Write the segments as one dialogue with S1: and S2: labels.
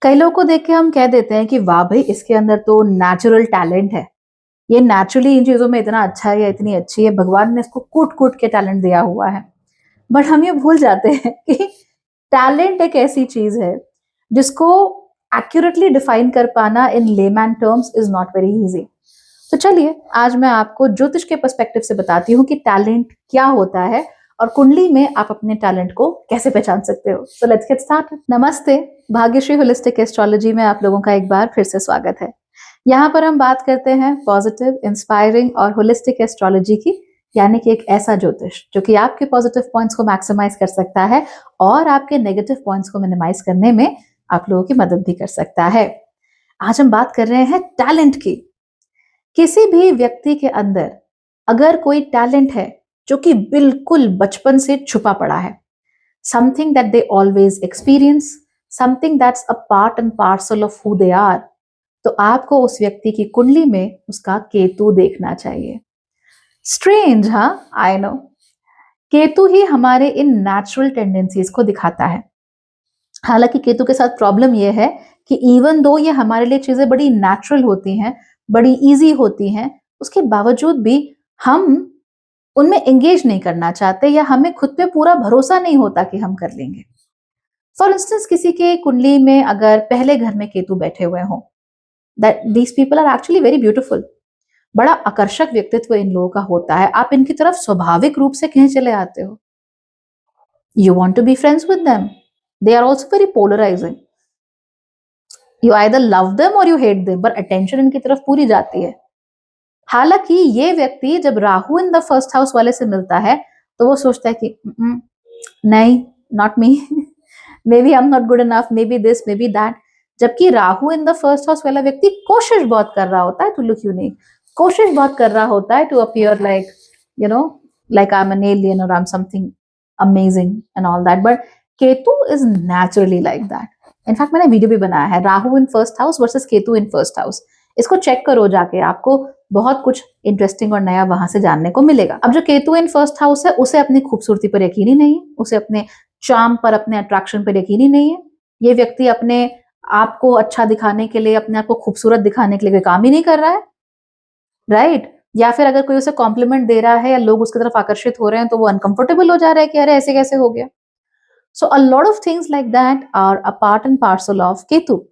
S1: कई लोगों को देख के हम कह देते हैं कि वाह भाई इसके अंदर तो नेचुरल टैलेंट है। ये नेचुरली इन चीज़ों में इतना अच्छा है या इतनी अच्छी है, भगवान ने इसको कूट-कूट के टैलेंट दिया हुआ है। बट हम ये भूल जाते हैं कि टैलेंट एक ऐसी चीज़ है जिसको एक्यूरेटली डिफाइन कर पाना in layman terms is not very easy. तो चलिए आज मैं आपको ज्योतिष के पर्सपेक्टिव से बताती हूँ कि टैलेंट क्या होता है और कुंडली में आप अपने टैलेंट को कैसे पहचान सकते हो। So let's get started. नमस्ते, भाग्यश्री होलिस्टिक एस्ट्रोलॉजी में आप लोगों का एक बार फिर से स्वागत है। यहाँ पर हम बात करते हैं पॉजिटिव, इंस्पायरिंग और होलिस्टिक एस्ट्रोलॉजी की, यानी कि एक ऐसा ज्योतिष जो कि आपके पॉजिटिव पॉइंट्स को मैक्सिमाइज कर सकता है और आपके नेगेटिव पॉइंट्स को मिनिमाइज करने में आप लोगों की मदद भी कर सकता है। आज हम बात कर रहे हैं टैलेंट की। किसी भी व्यक्ति के अंदर अगर कोई टैलेंट है जो कि बिल्कुल बचपन से छुपा पड़ा है, something that they always experience, something that's a part and parcel of who they are, तो आपको उस व्यक्ति की कुंडली में उसका केतु देखना चाहिए। स्ट्रेंज, हाँ, आई नो। केतु ही हमारे इन नेचुरल टेंडेंसीज को दिखाता है। हालांकि केतु के साथ प्रॉब्लम यह है कि इवन दो ये हमारे लिए चीजें बड़ी नेचुरल होती हैं, बड़ी इजी होती हैं, उसके बावजूद भी हम उनमें एंगेज नहीं करना चाहते या हमें खुद पे पूरा भरोसा नहीं होता कि हम कर लेंगे। फॉर इंस्टेंस, किसी के कुंडली में अगर पहले घर में केतु बैठे हुए हों, that these people are actually very beautiful. बड़ा आकर्षक व्यक्तित्व इन लोगों का होता है, आप इनकी तरफ स्वाभाविक रूप से कहीं चले आते हो। You want to be friends with them. They are also very polarising. You either love them or you hate them, पर अटेंशन इनकी तरफ पूरी जाती है। हालांकि ये व्यक्ति जब Rahu in the first house वाले से मिलता है तो वो सोचता है कि नहीं, not me, maybe I am not good enough, maybe this, maybe that. जबकि Rahu in the first house वाला व्यक्ति कोशिश बहुत कर रहा होता है टू लुक यूनिक, कोशिश बहुत कर रहा होता है to appear like you know like I am an alien और I am something amazing and all that. But Ketu is naturally like that. In fact मैंने वीडियो भी बनाया है, Rahu in first house versus Ketu in first house. इसको check करो जाके, आपको बहुत कुछ इंटरेस्टिंग और नया वहां से जानने को मिलेगा। अब जो केतु इन फर्स्ट हाउस है उसे अपनी खूबसूरती पर यकीन ही नहीं है, उसे अपने चार्म पर, अपने अट्रैक्शन पर यकीन ही नहीं है। ये व्यक्ति अपने आप को अच्छा दिखाने के लिए, अपने आप को खूबसूरत दिखाने के लिए कोई काम ही नहीं कर रहा है, राइट? या फिर अगर कोई उसे कॉम्प्लीमेंट दे रहा है या लोग उसकी तरफ आकर्षित हो रहे हैं तो वो अनकंफर्टेबल हो जा रहा है कि अरे ऐसे कैसे हो गया। So a lot of things like that are a part and parcel of Ketu.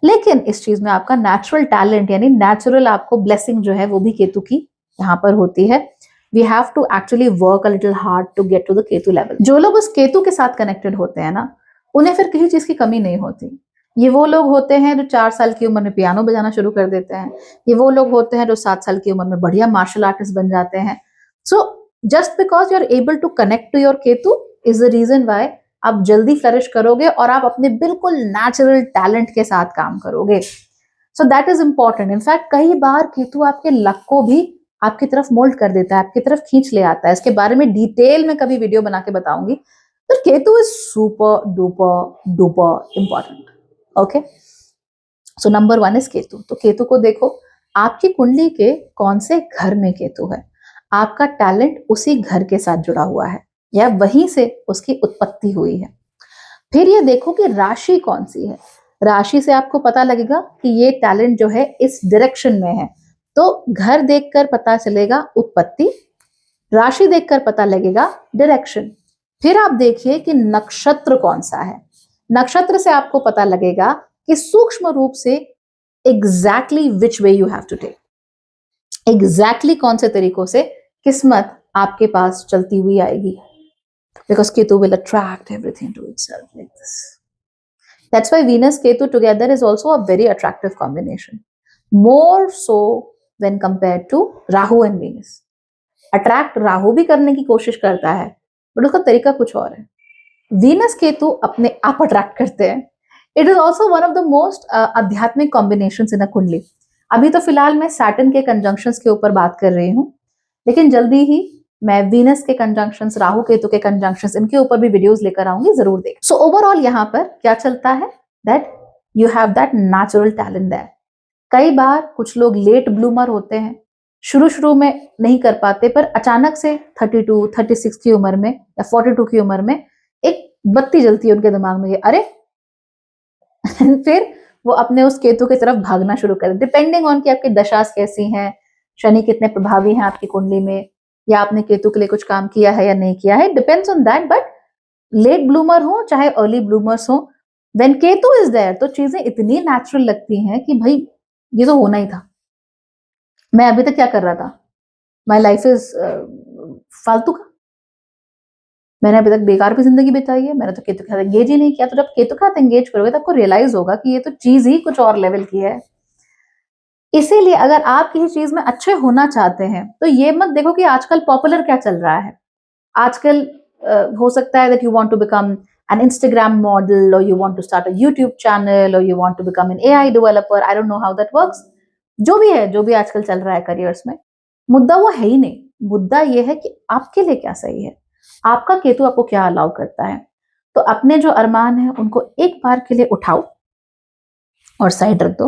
S1: लेकिन इस चीज में आपका नेचुरल टैलेंट यानी नेचुरल आपको ब्लेसिंग जो है वो भी केतु की यहाँ पर होती है। We have to actually work a little hard to get to the Ketu level. जो लोग उस केतु के साथ कनेक्टेड होते हैं ना, उन्हें फिर किसी चीज की कमी नहीं होती। ये वो लोग होते हैं जो 4 साल की उम्र में पियानो बजाना शुरू कर देते हैं। ये वो लोग होते हैं जो 7 साल की उम्र में बढ़िया मार्शल आर्टिस्ट बन जाते हैं। So just because you are able to connect to your Ketu is the reason why आप जल्दी फ्लरिश करोगे और आप अपने बिल्कुल नेचुरल टैलेंट के साथ काम करोगे। So that is important. In fact कई बार केतु आपके लक को भी आपकी तरफ मोल्ड कर देता है, आपकी तरफ खींच ले आता है। इसके बारे में डिटेल में कभी वीडियो बना के बताऊंगी। तो Ketu is super duper duper important. Okay, so number 1 is Ketu. तो केतु को देखो, आपकी कुंडली के कौन से घर में केतु है, आपका टैलेंट उसी घर के साथ जुड़ा हुआ है या वहीं से उसकी उत्पत्ति हुई है। फिर ये देखो कि राशि कौन सी है। राशि से आपको पता लगेगा कि ये टैलेंट जो है इस डायरेक्शन में है। तो घर देखकर पता चलेगा उत्पत्ति, राशि देखकर पता लगेगा डायरेक्शन। फिर आप देखिए कि नक्षत्र कौन सा है। नक्षत्र से आपको पता लगेगा कि सूक्ष्म रूप से exactly which way you have to take, exactly कौन से तरीकों से किस्मत आपके पास चलती हुई आएगी। Because Ketu will attract everything to itself like this. That's why Venus Ketu together is also a very attractive combination. More so when compared to Rahu and Venus. Attract Rahu भी करने की कोशिश करता है, but उसका तरीका कुछ और है। Venus Ketu अपने आप अट्रैक्ट करते हैं। It is also one of the most आध्यात्मिक combinations in a कुंडली। अभी तो फिलहाल मैं सैटर्न के कंजंक्शंस के ऊपर बात कर रही हूँ, लेकिन जल्दी ही मैं वीनस के कंजंक्शंस, राहु केतु के कंजंक्शंस, इनके ऊपर भी वीडियोस लेकर आऊंगी, जरूर देख। सो ओवरऑल यहाँ पर क्या चलता है, that you have that natural talent there. कई बार कुछ लोग लेट ब्लूमर होते हैं, शुरू में नहीं कर पाते, पर अचानक से 32, 36 की उम्र में या 42 की उम्र में एक बत्ती जलती है उनके दिमाग में, अरे फिर वो अपने उस केतु की तरफ भागना शुरू कर, डिपेंडिंग ऑन कि आपकी दशा कैसी हैं, शनि कितने प्रभावी हैं आपकी कुंडली में, या आपने केतु के लिए कुछ काम किया है या नहीं किया है, depends on that. But let bloomer हो चाहे अर्ली ब्लूमर्स हो, व्हेन केतु इज देयर तो चीजें इतनी नेचुरल लगती हैं कि भाई ये तो होना ही था। मैं अभी तक क्या कर रहा था, माई लाइफ इज फालतू का, मैंने अभी तक बेकार की जिंदगी बिताई है, मैंने तो केतु के साथ एंगेज ही नहीं किया। तो जब केतु के साथ एंगेज करोगे तो आपको रियलाइज होगा कि ये तो चीज ही कुछ और लेवल की है। इसीलिए अगर आप किसी चीज में अच्छे होना चाहते हैं तो ये मत देखो कि आजकल पॉपुलर क्या चल रहा है। आजकल हो सकता है that you want to become an Instagram model, or you want to start a YouTube channel, or you want to become an AI developer. I don't know how that works. जो भी है, जो भी आजकल चल रहा है करियर्स में, मुद्दा वो है ही नहीं। मुद्दा ये है कि आपके लिए क्या सही है, आपका केतु आपको क्या अलाउ करता है। तो अपने जो अरमान है उनको एक बार के लिए उठाओ और साइड रख दो।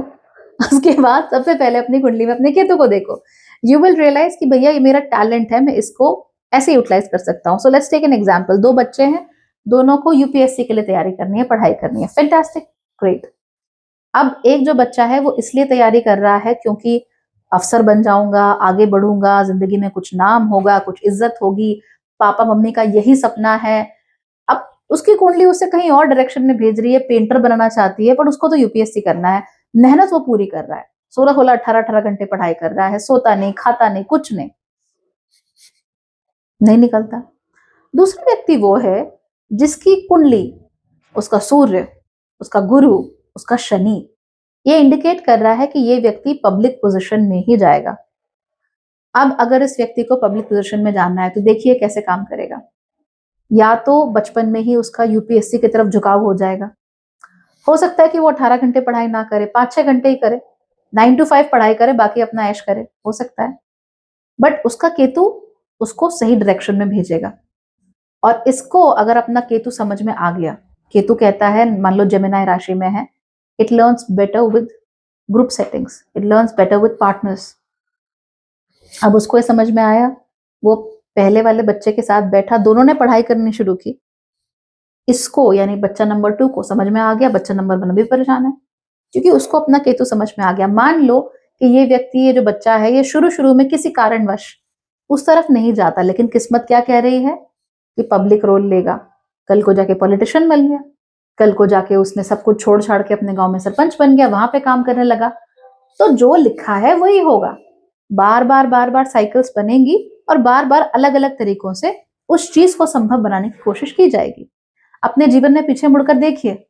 S1: उसके बाद सबसे पहले अपनी कुंडली में अपने केतु को देखो। यू विल रियलाइज कि भैया ये मेरा टैलेंट है, मैं इसको ऐसे यूटिलाइज कर सकता हूँ। So let's take an example. दो बच्चे हैं, दोनों को यूपीएससी के लिए तैयारी करनी है, पढ़ाई करनी है। Fantastic, great. अब एक जो बच्चा है वो इसलिए तैयारी कर रहा है क्योंकि अफसर बन जाऊंगा, आगे बढ़ूंगा, जिंदगी में कुछ नाम होगा, कुछ इज्जत होगी, पापा मम्मी का यही सपना है। अब उसकी कुंडली उससे कहीं और डायरेक्शन में भेज रही है, पेंटर बनना चाहती है, पर उसको तो यूपीएससी करना है। मेहनत वो पूरी कर रहा है, 16-16, 18-18 घंटे पढ़ाई कर रहा है, सोता नहीं, खाता नहीं, कुछ नहीं, नहीं निकलता। दूसरा व्यक्ति वो है जिसकी कुंडली, उसका सूर्य, उसका गुरु, उसका शनि, ये इंडिकेट कर रहा है कि ये व्यक्ति पब्लिक पोजीशन में ही जाएगा। अब अगर इस व्यक्ति को पब्लिक पोजीशन में जाना है तो देखिए कैसे काम करेगा। या तो बचपन में ही उसका यूपीएससी की तरफ झुकाव हो जाएगा। हो सकता है कि वो 18 घंटे पढ़ाई ना करे, 5-6 घंटे ही करे, 9 to 5 पढ़ाई करे, बाकी अपना ऐश करे, हो सकता है। बट उसका केतु उसको सही डायरेक्शन में भेजेगा। और इसको अगर अपना केतु समझ में आ गया, केतु कहता है, मान लो जेमिनी राशि में है, it learns better with group settings, it learns better with partners. अब उसको ये समझ में आया, वो पहले वाले बच्चे के साथ बैठा, दोनों ने पढ़ाई करनी शुरू की। इसको यानी बच्चा नंबर 2 को समझ में आ गया, बच्चा नंबर 1 भी परेशान है क्योंकि उसको अपना केतु समझ में आ गया। मान लो कि ये व्यक्ति, ये जो बच्चा है, ये शुरू शुरू में किसी कारणवश उस तरफ नहीं जाता, लेकिन किस्मत क्या कह रही है कि पब्लिक रोल लेगा, कल को जाके पॉलिटिशियन बन गया, कल को जाके उसने सब कुछ छोड़ छाड़ के अपने गांव में सरपंच बन गया, वहां पे काम करने लगा। तो जो लिखा है वही होगा। बार बार साइकिल्स बनेंगी और बार बार अलग अलग तरीकों से उस चीज को संभव बनाने की कोशिश की जाएगी। अपने जीवन में पीछे मुड़कर देखिए,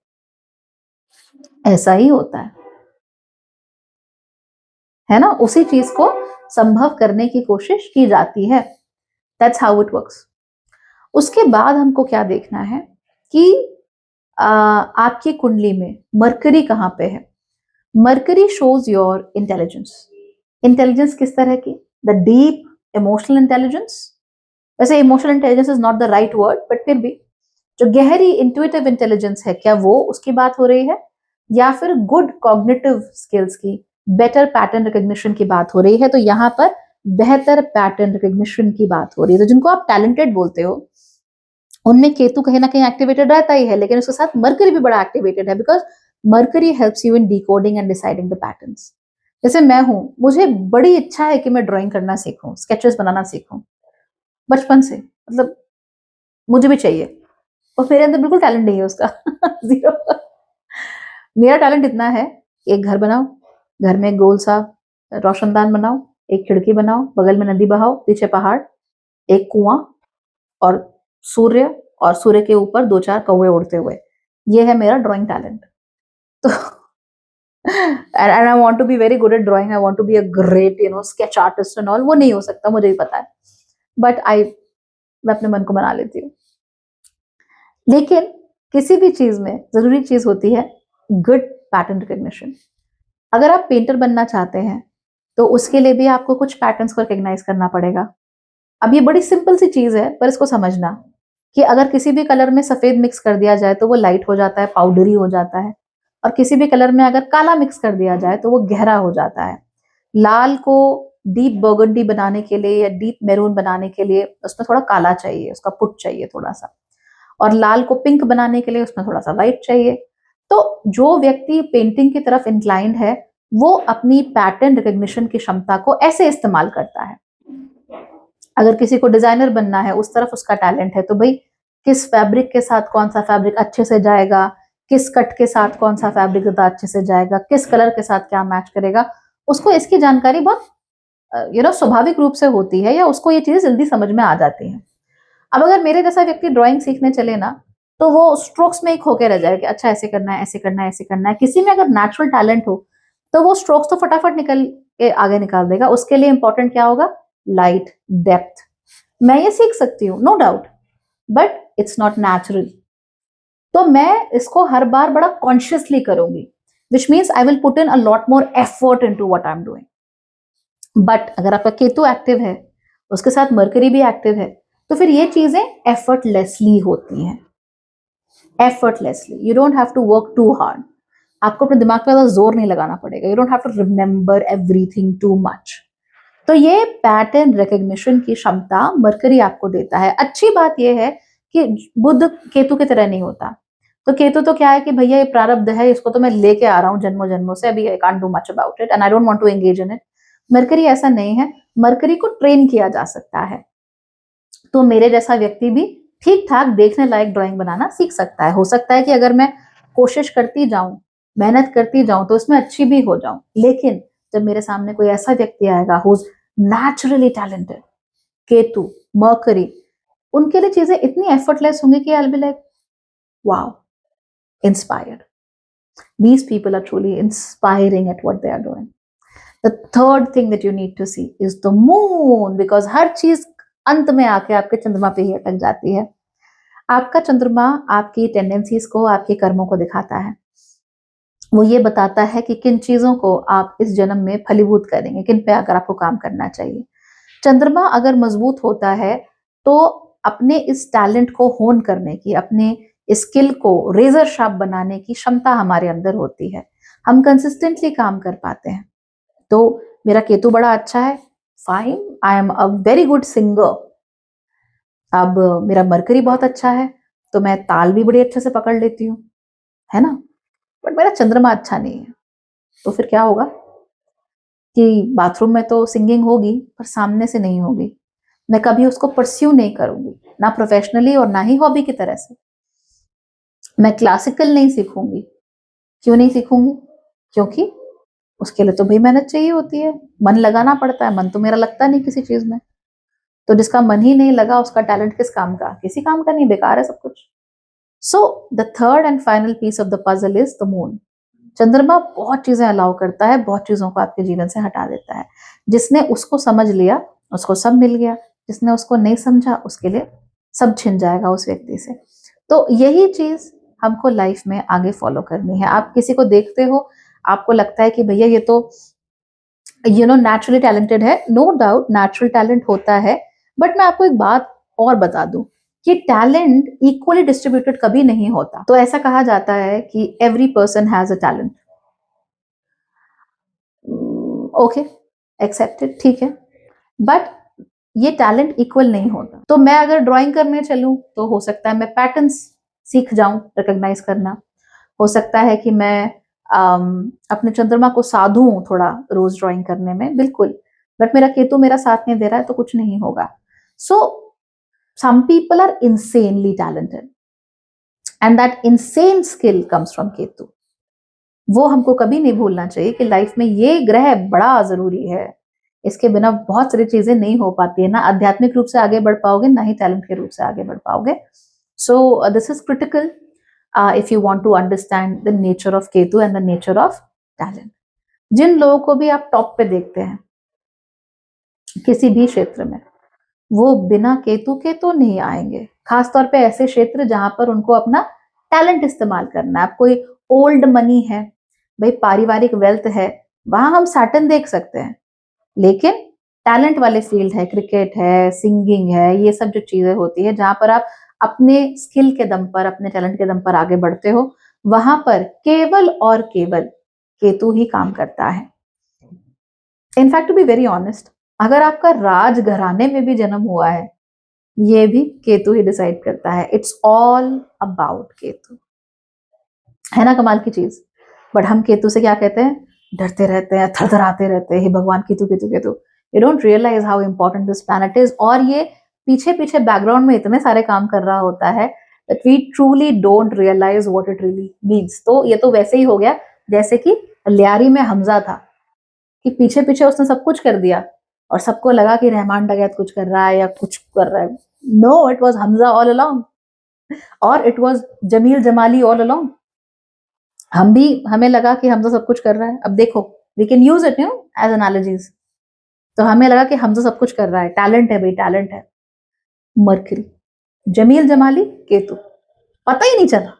S1: ऐसा ही होता है ना। उसी चीज को संभव करने की कोशिश की जाती है। That's how it works. उसके बाद हमको क्या देखना है कि आपकी कुंडली में मरकरी कहाँ पे है। Mercury shows your intelligence. Intelligence किस तरह की, द डीप इमोशनल इंटेलिजेंस। वैसे emotional intelligence is not the right word, but फिर भी जो गहरी इंट्यूटिव इंटेलिजेंस है, क्या वो उसकी बात हो रही है, या फिर गुड कॉग्निटिव स्किल्स की, बेटर पैटर्न रिकॉग्निशन की बात हो रही है। तो यहाँ पर बेहतर पैटर्न रिकॉग्निशन की बात हो रही है। तो जिनको आप टैलेंटेड बोलते हो उनमें केतु कहीं ना कहीं एक्टिवेटेड रहता ही है, लेकिन उसके साथ मरकरी भी बड़ा एक्टिवेटेड है, because mercury helps you in decoding and deciding the patterns. जैसे मैं हूं, मुझे बड़ी इच्छा है कि मैं ड्राइंग करना सीखूं, स्केचेस बनाना सीखूं, बचपन से, मतलब मुझे भी चाहिए, और मेरे अंदर बिल्कुल टैलेंट नहीं है उसका। जीरो। मेरा टैलेंट इतना है, एक घर बनाओ, घर में गोल सा रोशनदान बनाओ, एक खिड़की बनाओ, बगल में नदी बहाओ, पीछे पहाड़, एक कुआं, और सूर्य, और सूर्य के ऊपर 2-4 कौवे उड़ते हुए। ये है मेरा ड्राइंग टैलेंट। तो and I want to be very good at drawing. I want to be a great, sketch artist and all. वो नहीं हो सकता, मुझे भी पता है, बट मैं अपने मन को बना लेती हूँ। लेकिन किसी भी चीज में जरूरी चीज होती है गुड पैटर्न रिकॉग्निशन। अगर आप पेंटर बनना चाहते हैं तो उसके लिए भी आपको कुछ पैटर्न्स को रिकॉग्नाइज करना पड़ेगा। अब ये बड़ी सिंपल सी चीज है, पर इसको समझना कि अगर किसी भी कलर में सफेद मिक्स कर दिया जाए तो वो लाइट हो जाता है, पाउडरी हो जाता है, और किसी भी कलर में अगर काला मिक्स कर दिया जाए तो वो गहरा हो जाता है। लाल को डीप बर्गंडी बनाने के लिए या डीप मैरून बनाने के लिए उसमें थोड़ा काला चाहिए, उसका पुट चाहिए थोड़ा सा, और लाल को पिंक बनाने के लिए उसमें थोड़ा सा व्हाइट चाहिए। तो जो व्यक्ति पेंटिंग की तरफ इंक्लाइंड है वो अपनी पैटर्न रिकग्निशन की क्षमता को ऐसे इस्तेमाल करता है। अगर किसी को डिजाइनर बनना है, उस तरफ उसका टैलेंट है, तो भाई किस फैब्रिक के साथ कौन सा फैब्रिक अच्छे से जाएगा, किस कट के साथ कौन सा फैब्रिक ज्यादा अच्छे से जाएगा, किस कलर के साथ क्या मैच करेगा, उसको इसकी जानकारी बहुत स्वाभाविक रूप से होती है, या उसको ये चीजें जल्दी समझ में आ जाती हैं। अब अगर मेरे जैसा व्यक्ति ड्राइंग सीखने चले ना, तो वो स्ट्रोक्स में एक होके रह जाएगा कि अच्छा ऐसे करना है, ऐसे करना है, ऐसे करना है। किसी में अगर नेचुरल टैलेंट हो तो वो स्ट्रोक्स तो फटाफट निकल के आगे निकाल देगा। उसके लिए इंपॉर्टेंट क्या होगा? Light, depth. मैं ये सीख सकती हूँ, no doubt, but it's not natural. तो मैं इसको हर बार बड़ा कॉन्शियसली करूंगी, which means I will put in a lot more effort into what I am doing. But अगर आपका केतु एक्टिव है, उसके साथ मरकरी भी एक्टिव है, तो फिर ये चीजें एफर्टलेसली होती हैं। Effortlessly, you don't have to work too hard. आपको अपने दिमाग पे ज्यादा जोर नहीं लगाना पड़ेगा। You don't have to remember everything too much. तो ये पैटर्न रिकग्निशन की क्षमता मरकरी आपको देता है। अच्छी बात यह है कि बुध केतु की तरह नहीं होता। तो केतु तो क्या है कि भैया ये प्रारब्ध है, इसको तो मैं लेके आ रहा हूँ जन्मों जन्मों से, अभी I can't do much about it and I don't want to engage in it. Mercury ऐसा नहीं है। मरकरी को ट्रेन किया जा सकता है। तो मेरे जैसा व्यक्ति भी ठीक ठाक देखने लायक ड्राइंग बनाना सीख सकता है। हो सकता है कि अगर मैं कोशिश करती जाऊं, मेहनत करती जाऊं, तो इसमें अच्छी भी हो जाऊं। लेकिन जब मेरे सामने कोई ऐसा व्यक्ति आएगा who is naturally talented, Ketu, mercury, उनके लिए चीजें इतनी एफर्टलेस होंगी कि I will be like wow, inspired. These people are truly inspiring at what they are doing. The third thing that you need to see is the moon, because हर चीज अंत में आके आपके चंद्रमा पे ही अटक जाती है। आपका चंद्रमा आपकी टेंडेंसीज को, आपके कर्मों को दिखाता है। वो ये बताता है कि किन चीजों को आप इस जन्म में फलीभूत करेंगे, किन पे अगर आपको काम करना चाहिए। चंद्रमा अगर मजबूत होता है तो अपने इस टैलेंट को होन करने की, अपने स्किल को रेजर शार्प बनाने की क्षमता हमारे अंदर होती है। हम कंसिस्टेंटली काम कर पाते हैं। तो मेरा केतु बड़ा अच्छा है, fine, I am a very good singer. अब मेरा मरकरी बहुत अच्छा है, तो मैं ताल भी बड़े अच्छे से पकड़ लेती हूँ, है ना। बट मेरा चंद्रमा अच्छा नहीं है, तो फिर क्या होगा कि बाथरूम में तो सिंगिंग होगी पर सामने से नहीं होगी। मैं कभी उसको परस्यू नहीं करूंगी, ना प्रोफेशनली और ना ही हॉबी की तरह से। मैं क्लासिकल नहीं सीखूंगी। क्यों नहीं सीखूंगी? क्योंकि उसके लिए तो भाई मेहनत चाहिए होती है, मन लगाना पड़ता है। मन तो मेरा लगता नहीं किसी चीज में। तो जिसका मन ही नहीं लगा उसका टैलेंट किस काम का? किसी काम का नहीं, बेकार है सब कुछ। So the third and final piece of the puzzle is the moon. चंद्रमा बहुत चीजें अलाउ करता है, बहुत चीजों को आपके जीवन से हटा देता है। जिसने उसको समझ लिया उसको सब मिल गया, जिसने उसको नहीं समझा उसके लिए सब छिन जाएगा उस व्यक्ति से। तो यही चीज हमको लाइफ में आगे फॉलो करनी है। आप किसी को देखते हो, आपको लगता है कि भैया ये तो नेचुरली टैलेंटेड है। नो डाउट नेचुरल टैलेंट होता है, बट मैं आपको एक बात और बता दूं कि टैलेंट इक्वली डिस्ट्रीब्यूटेड कभी नहीं होता। तो ऐसा कहा जाता है कि every person has a talent. Okay, accepted, ठीक है, बट ये टैलेंट इक्वल नहीं होता। तो मैं अगर ड्राइंग करने चलूं तो हो सकता है मैं पैटर्न्स सीख जाऊं रिकॉग्नाइज करना। हो सकता है कि मैं अपने चंद्रमा को साधूं थोड़ा रोज ड्राइंग करने में, बिल्कुल। बट मेरा केतु मेरा साथ नहीं दे रहा है तो कुछ नहीं होगा। So some people are insanely talented and that insane skill comes from Ketu. वो हमको कभी नहीं भूलना चाहिए कि लाइफ में ये ग्रह बड़ा जरूरी है। इसके बिना बहुत सारी चीजें नहीं हो पाती है। ना आध्यात्मिक रूप से आगे बढ़ पाओगे, ना ही टैलेंट के रूप से आगे बढ़ पाओगे। So this is critical if you want to understand the nature of Ketu and the nature of talent। जिन लोगों को भी आप टॉप पे देखते हैं किसी भी क्षेत्र में, वो बिना केतु के तो नहीं आएंगे। खासतौर पे ऐसे क्षेत्र जहां पर उनको अपना टैलेंट इस्तेमाल करना है। आप कोई ओल्ड मनी है, भाई पारिवारिक वेल्थ है, वहां हम सैटर्न देख सकते हैं। लेकिन टैलेंट वाले फील्ड है, क्रिकेट है, सिंगिंग है, ये सब जो चीजें होती है जहां पर आप अपने स्किल के दम पर, अपने टैलेंट के दम पर आगे बढ़ते हो, वहां पर केवल और केवल केतु ही काम करता है। In fact to be very honest, अगर आपका राज घराने में भी जन्म हुआ है, ये भी केतु ही डिसाइड करता है। It's all about Ketu. है ना कमाल की चीज। बट हम केतु से क्या कहते हैं, डरते रहते हैं, थरथराते रहते हैं, हे भगवान Ketu Ketu Ketu. You don't realise how important this planet is, और ये पीछे पीछे बैकग्राउंड में इतने सारे काम कर रहा होता है that we truly don't realize what it really means। तो ये तो वैसे ही हो गया जैसे कि लियारी में हमजा था, कि पीछे पीछे उसने सब कुछ कर दिया और सबको लगा कि रहमान डगैत कुछ कर रहा है या कुछ कर रहा है। No, it was Hamza all along, और it was Jameel Jamali all along. हमें लगा कि हमजा सब कुछ कर रहा है। अब देखो, we can use it as analogies. तो हमें लगा कि हमजा सब कुछ कर रहा है, टैलेंट है भाई, टैलेंट है। मरकरी, जमील जमाली, केतु, पता ही नहीं चला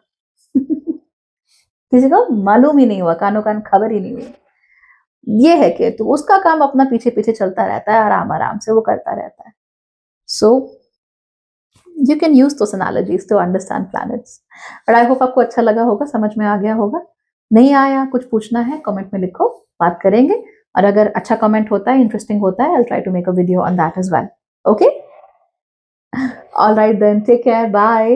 S1: किसी को मालूम ही नहीं हुआ, कानो कान खबर ही नहीं हुई। ये है केतु, उसका काम अपना पीछे पीछे चलता रहता है, आराम आराम से वो करता रहता है। So you can use those analogies to understand planets. But I hope आपको अच्छा लगा होगा, समझ में आ गया होगा। नहीं आया, कुछ पूछना है, कमेंट में लिखो, बात करेंगे। और अगर अच्छा कमेंट होता है, इंटरेस्टिंग होता है, I will try to make a video on that as well. Okay, all right then, take care, bye.